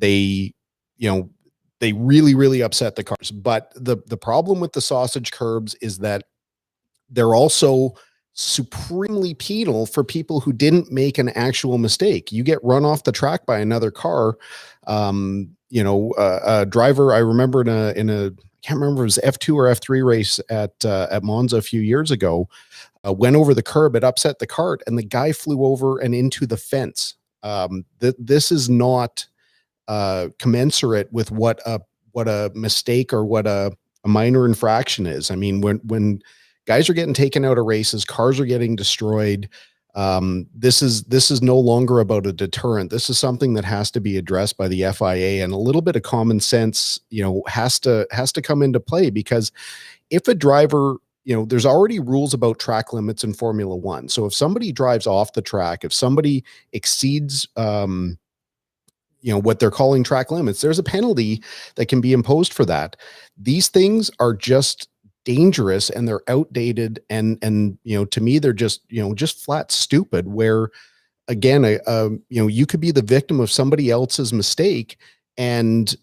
they, they really, really upset the cars. But the problem with the sausage curbs is that they're also supremely penal for people who didn't make an actual mistake. You get run off the track by another car. A driver, I remember in a I can't remember if it was F2 or F3 race at Monza a few years ago, went over the curb, it upset the cart, and the guy flew over and into the fence. This is not commensurate with what a mistake or what a minor infraction is. I mean, when guys are getting taken out of races, cars are getting destroyed. This is no longer about a deterrent. This is something that has to be addressed by the FIA, and a little bit of common sense, has to come into play, because if a driver, there's already rules about track limits in Formula One. So if somebody drives off the track, if somebody exceeds, what they're calling track limits, there's a penalty that can be imposed for that. These things are just dangerous, and they're outdated, and to me they're just flat stupid, where again you could be the victim of somebody else's mistake and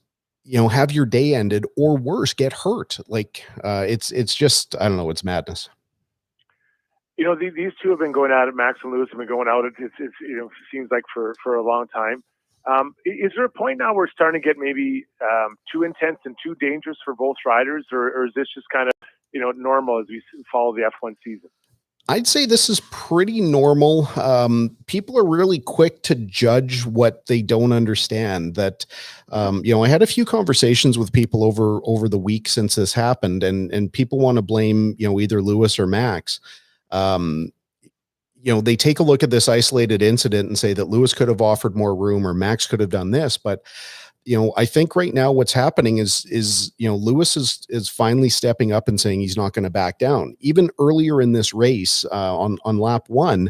have your day ended, or worse, get hurt. Like it's just, I don't know, it's madness. These two have been going at it. Max and Lewis have been going out. It seems like for a long time. Is there a point now where it's starting to get maybe too intense and too dangerous for both riders, or is this just kind of normal as we follow the F1 season? I'd say this is pretty normal. People are really quick to judge what they don't understand. That I had a few conversations with people over the week since this happened, and people want to blame either Lewis or Max. They take a look at this isolated incident and say that Lewis could have offered more room or Max could have done this. But, I think right now what's happening is Lewis is finally stepping up and saying he's not going to back down. Even earlier in this race, on lap one,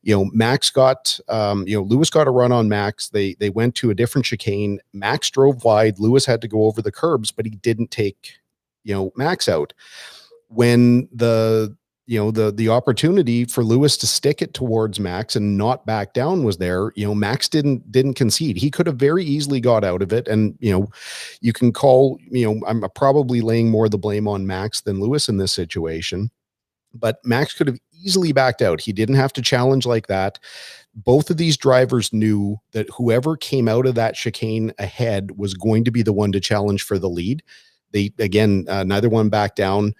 Max got, Lewis got a run on Max. They went to a different chicane. Max drove wide. Lewis had to go over the curbs, but he didn't take, Max out. When the opportunity for Lewis to stick it towards Max and not back down was there, Max didn't concede. He could have very easily got out of it. And, you can call, I'm probably laying more of the blame on Max than Lewis in this situation, but Max could have easily backed out. He didn't have to challenge like that. Both of these drivers knew that whoever came out of that chicane ahead was going to be the one to challenge for the lead. Neither one backed down.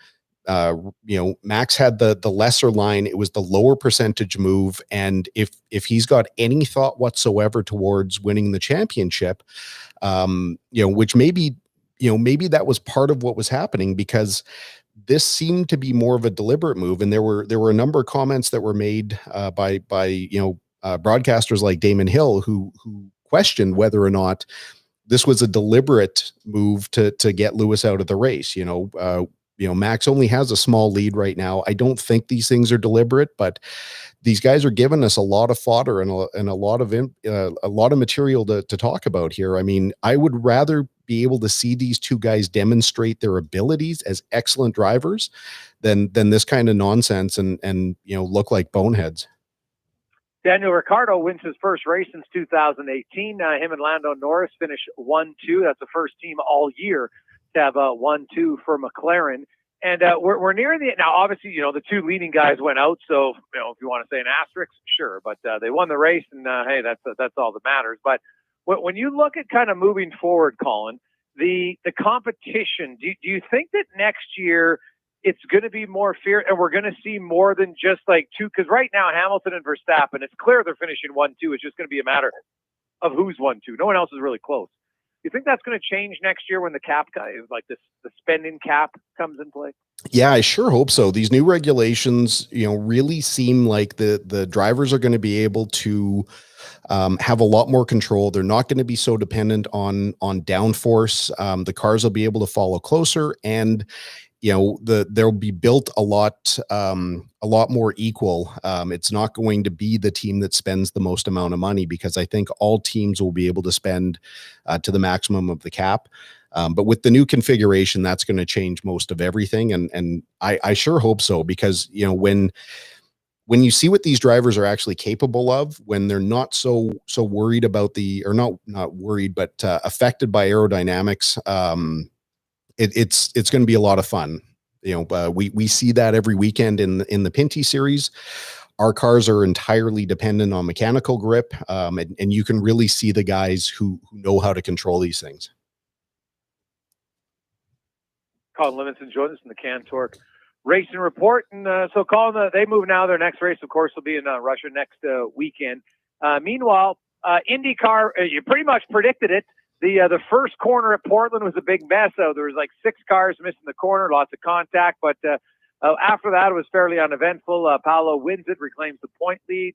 Max had the lesser line. It was the lower percentage move. And if he's got any thought whatsoever towards winning the championship, which maybe that was part of what was happening, because this seemed to be more of a deliberate move. And there were a number of comments that were made by broadcasters like Damon Hill, who questioned whether or not this was a deliberate move to get Lewis out of the race. Max only has a small lead right now. I don't think these things are deliberate, but these guys are giving us a lot of fodder and a lot of material to talk about here. I mean, I would rather be able to see these two guys demonstrate their abilities as excellent drivers than this kind of nonsense and look like boneheads. Daniel Ricciardo wins his first race since 2018. Him and Lando Norris finish 1-2. That's the first team all year to have a 1-2 for McLaren. And we're near the, now obviously, the two leading guys went out. So, if you want to say an asterisk, sure, but they won the race, and hey, that's all that matters. But when you look at kind of moving forward, Colin, the competition, do you think that next year it's going to be more fierce, and we're going to see more than just like two? Because right now, Hamilton and Verstappen, it's clear they're finishing 1-2. It's just going to be a matter of who's 1-2. No one else is really close. You think that's going to change next year when the cap, like the spending cap, comes in play? Yeah, I sure hope so. These new regulations, really seem like the drivers are going to be able to have a lot more control. They're not going to be so dependent on downforce. The cars will be able to follow closer, and they'll be built a lot more equal. It's not going to be the team that spends the most amount of money, because I think all teams will be able to spend to the maximum of the cap. But with the new configuration, that's going to change most of everything. And I sure hope so, because, when when you see what these drivers are actually capable of, when they're not so worried about or not worried, but affected by aerodynamics, it's going to be a lot of fun. We see that every weekend in the Pinty series. Our cars are entirely dependent on mechanical grip, and you can really see the guys who know how to control these things. Colin Livingston joins us in the CanTorque Racing Report. And so, Colin, they move now. Their next race, of course, will be in Russia next weekend. Meanwhile, IndyCar, you pretty much predicted it. The first corner at Portland was a big mess. So there was like 6 cars missing the corner, lots of contact. But after that, it was fairly uneventful. Paolo wins it, reclaims the point lead.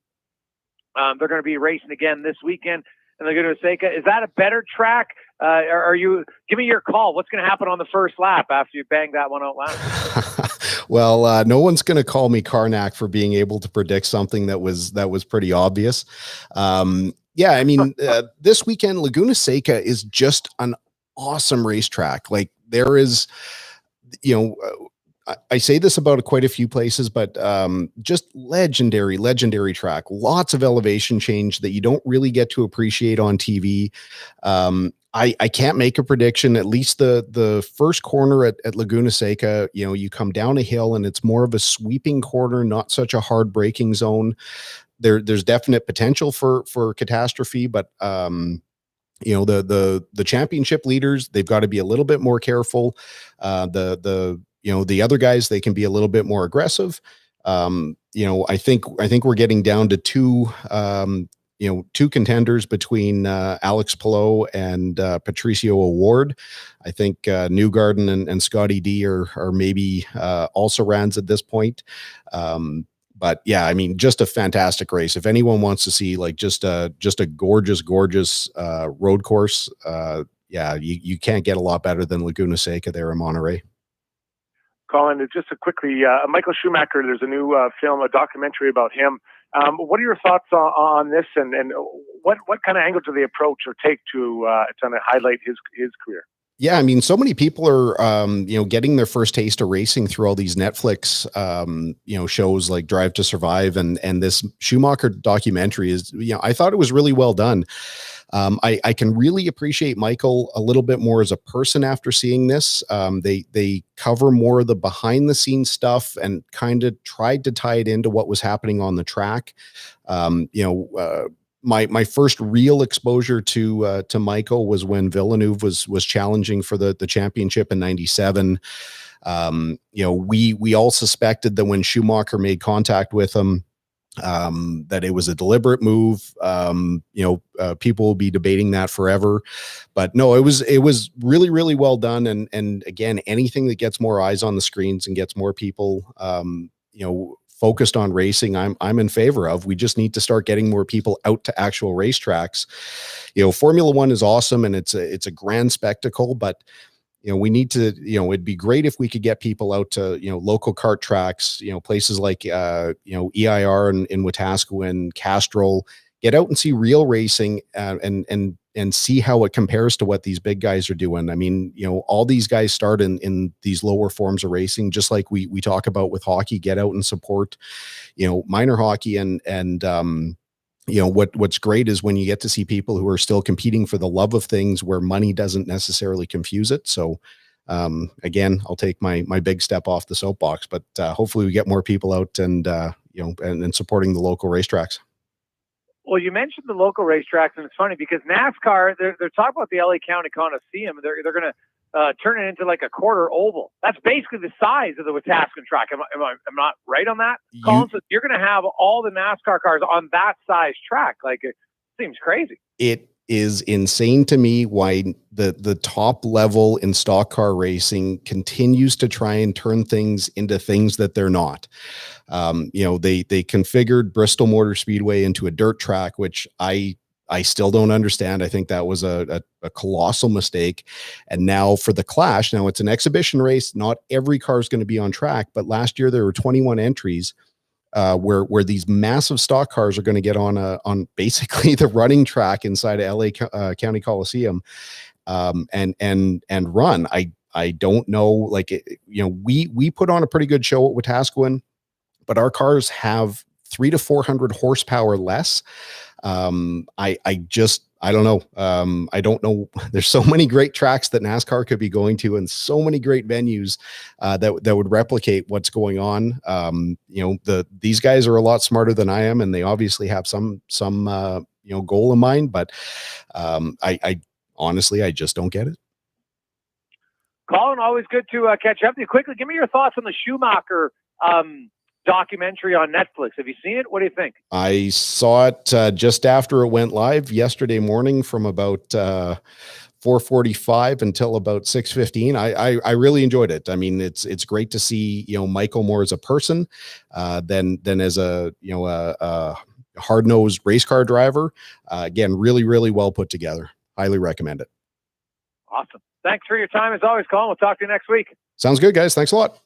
They're going to be racing again this weekend. And they're going to say, is that a better track? Give me your call. What's going to happen on the first lap after you bang that one out loud? Well, no one's going to call me Karnak for being able to predict something that was pretty obvious. Yeah, I mean, this weekend, Laguna Seca is just an awesome racetrack. Like there is, I say this about quite a few places, but just legendary track. Lots of elevation change that you don't really get to appreciate on TV. I can't make a prediction. At least the first corner at Laguna Seca, you come down a hill and it's more of a sweeping corner, not such a hard braking zone. There's definite potential for catastrophe, but the championship leaders, they've got to be a little bit more careful. The other guys, they can be a little bit more aggressive. I think we're getting down to two contenders between Alex Palou and Patricio O'Ward. I think Newgarden and Scotty D are maybe also rans at this point. But yeah, I mean, just a fantastic race. If anyone wants to see like just a gorgeous road course, you can't get a lot better than Laguna Seca there in Monterey. Colin, just quickly, Michael Schumacher, there's a new film, a documentary about him. What are your thoughts on this, and what kind of angle do they approach or take to highlight his career? Yeah, I mean, so many people are, getting their first taste of racing through all these Netflix, shows like Drive to Survive, and this Schumacher documentary is, I thought it was really well done. I can really appreciate Michael a little bit more as a person after seeing this. They cover more of the behind the scenes stuff and kind of tried to tie it into what was happening on the track. My first real exposure to Michael was when Villeneuve was challenging for the championship in '97. We all suspected that when Schumacher made contact with him, that it was a deliberate move. People will be debating that forever, but no, it was really, really well done. And again, anything that gets more eyes on the screens and gets more people, focused on racing, I'm in favor of. We just need to start getting more people out to actual racetracks. Formula One is awesome and it's a grand spectacle, but we need to, it'd be great if we could get people out to, local kart tracks, places like, EIR in Wetaskiwin, Castrol, get out and see real racing, and see how it compares to what these big guys are doing. I mean, all these guys start in these lower forms of racing, just like we talk about with hockey. Get out and support, minor hockey, and what's great is when you get to see people who are still competing for the love of things where money doesn't necessarily confuse it. So again, I'll take my big step off the soapbox, but hopefully we get more people out and supporting the local racetracks. Well, you mentioned the local racetracks, and it's funny because NASCAR, they're talking about the LA County Coliseum. They're going to turn it into like a quarter oval. That's basically the size of the Wetaskiwin track. Am I not right on that, Colin? So you're going to have all the NASCAR cars on that size track. Like, it seems crazy. It is insane to me why the top level in stock car racing continues to try and turn things into things that they're not. They configured Bristol Motor Speedway into a dirt track, which I still don't understand. I think that was a colossal mistake. And now for the Clash, now it's an exhibition race. Not every car is going to be on track, but last year there were 21 entries where these massive stock cars are going to get on basically the running track inside of LA County Coliseum, and run. I don't know, like, we put on a pretty good show at Wetaskiwin, but our cars have 300 to 400 horsepower less. I don't know. I don't know. There's so many great tracks that NASCAR could be going to, and so many great venues that would replicate what's going on. These guys are a lot smarter than I am, and they obviously have some goal in mind. But I honestly, I just don't get it. Colin, always good to catch up with you. Quickly, give me your thoughts on the Schumacher documentary on Netflix. Have you seen it? What do you think? I saw it just after it went live yesterday morning from about 4:45 until about 6:15. I really enjoyed it. I mean, it's great to see, Michael more as a person than as a hard-nosed race car driver. Again, really, really well put together. Highly recommend it. Awesome. Thanks for your time as always, Colin. We'll talk to you next week. Sounds good, guys. Thanks a lot.